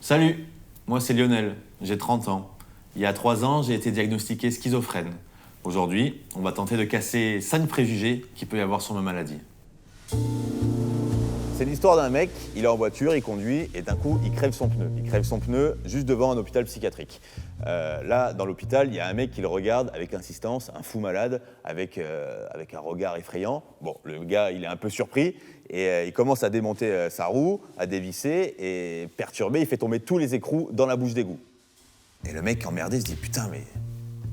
Salut, moi c'est Lionel, j'ai 30 ans. Il y a 3 ans, j'ai été diagnostiqué schizophrène. Aujourd'hui, on va tenter de casser 5 préjugés qu'il peut y avoir sur ma maladie. C'est l'histoire d'un mec, il est en voiture, il conduit et d'un coup, il crève son pneu. Il crève son pneu juste devant un hôpital psychiatrique. Là, dans l'hôpital, il y a un mec qui le regarde avec insistance, un fou malade, avec un regard effrayant. Bon, le gars, il est un peu surpris et il commence à démonter sa roue, à dévisser et perturbé, il fait tomber tous les écrous dans la bouche d'égout. Et le mec, emmerdé, se dit « Putain, mais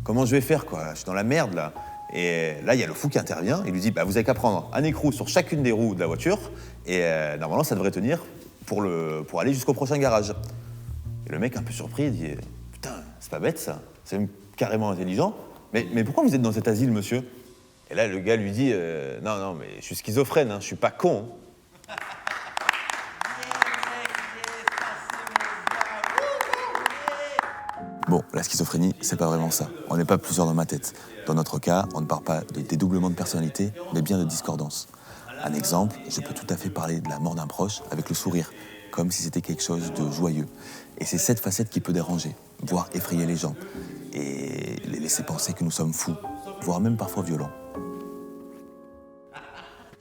comment je vais faire, quoi? Je suis dans la merde, là !» Et là, il y a le fou qui intervient, il lui dit bah, « Vous avez qu'à prendre un écrou sur chacune des roues de la voiture et normalement, ça devrait tenir pour aller jusqu'au prochain garage. » Et le mec, un peu surpris, il dit « Putain, c'est pas bête, ça. C'est même carrément intelligent. Mais pourquoi vous êtes dans cet asile, monsieur ?» Et là, le gars lui dit « Non, mais je suis schizophrène, hein, je suis pas con. » Bon, la schizophrénie, c'est pas vraiment ça. On n'est pas plusieurs dans ma tête. Dans notre cas, on ne parle pas de dédoublement de personnalité, mais bien de discordance. Un exemple, je peux tout à fait parler de la mort d'un proche avec le sourire, comme si c'était quelque chose de joyeux. Et c'est cette facette qui peut déranger, voire effrayer les gens, et les laisser penser que nous sommes fous, voire même parfois violents.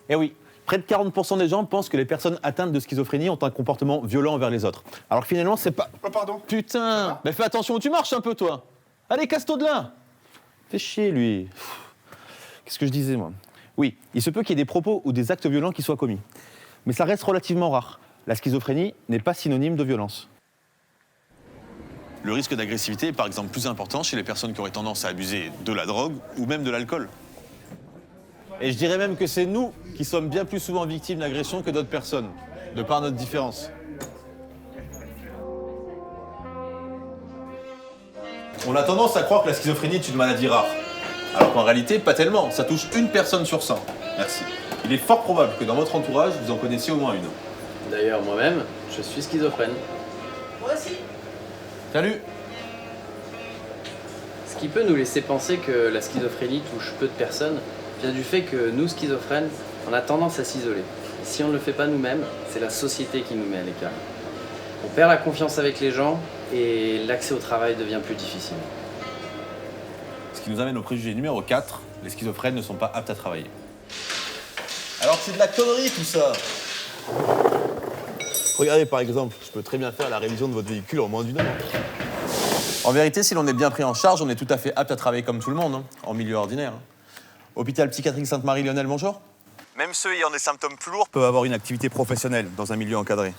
Eh oui, près de 40% des gens pensent que les personnes atteintes de schizophrénie ont un comportement violent envers les autres. Alors que finalement, c'est pas... Oh, pardon. Putain, mais fais attention où tu marches un peu, toi. Allez, casse-toi de là. Fais chier, lui. Qu'est-ce que je disais, moi? Oui, il se peut qu'il y ait des propos ou des actes violents qui soient commis. Mais ça reste relativement rare. La schizophrénie n'est pas synonyme de violence. Le risque d'agressivité est par exemple plus important chez les personnes qui auraient tendance à abuser de la drogue ou même de l'alcool. Et je dirais même que c'est nous qui sommes bien plus souvent victimes d'agressions que d'autres personnes, de par notre différence. On a tendance à croire que la schizophrénie est une maladie rare. Alors qu'en réalité, pas tellement. Ça touche une personne sur 100. Merci. Il est fort probable que dans votre entourage, vous en connaissiez au moins une. D'ailleurs, moi-même, je suis schizophrène. Moi aussi. Salut. Ce qui peut nous laisser penser que la schizophrénie touche peu de personnes vient du fait que nous, schizophrènes, on a tendance à s'isoler. Et si on ne le fait pas nous-mêmes, c'est la société qui nous met à l'écart. On perd la confiance avec les gens et l'accès au travail devient plus difficile. Ce qui nous amène au préjugé numéro 4, les schizophrènes ne sont pas aptes à travailler. Alors c'est de la connerie tout ça. Regardez par exemple, je peux très bien faire la révision de votre véhicule en moins d'une heure. En vérité, si l'on est bien pris en charge, on est tout à fait apte à travailler comme tout le monde, hein, en milieu ordinaire. Hôpital psychiatrique Sainte-Marie Lionel, bonjour. Même ceux ayant des symptômes plus lourds peuvent avoir une activité professionnelle dans un milieu encadré.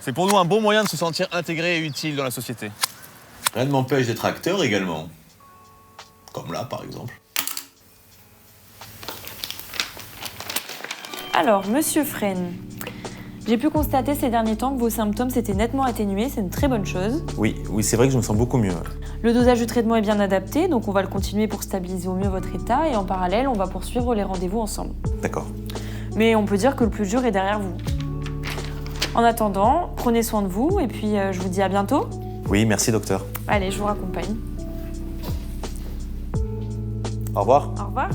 C'est pour nous un bon moyen de se sentir intégré et utile dans la société. Rien ne m'empêche d'être acteur également. Comme là, par exemple. Alors, monsieur Fresne, j'ai pu constater ces derniers temps que vos symptômes s'étaient nettement atténués, c'est une très bonne chose. Oui, c'est vrai que je me sens beaucoup mieux. Le dosage du traitement est bien adapté, donc on va le continuer pour stabiliser au mieux votre état et en parallèle, on va poursuivre les rendez-vous ensemble. D'accord. Mais on peut dire que le plus dur est derrière vous. En attendant, prenez soin de vous et puis je vous dis à bientôt. Oui, merci docteur. Allez, je vous raccompagne. Au revoir. Au revoir.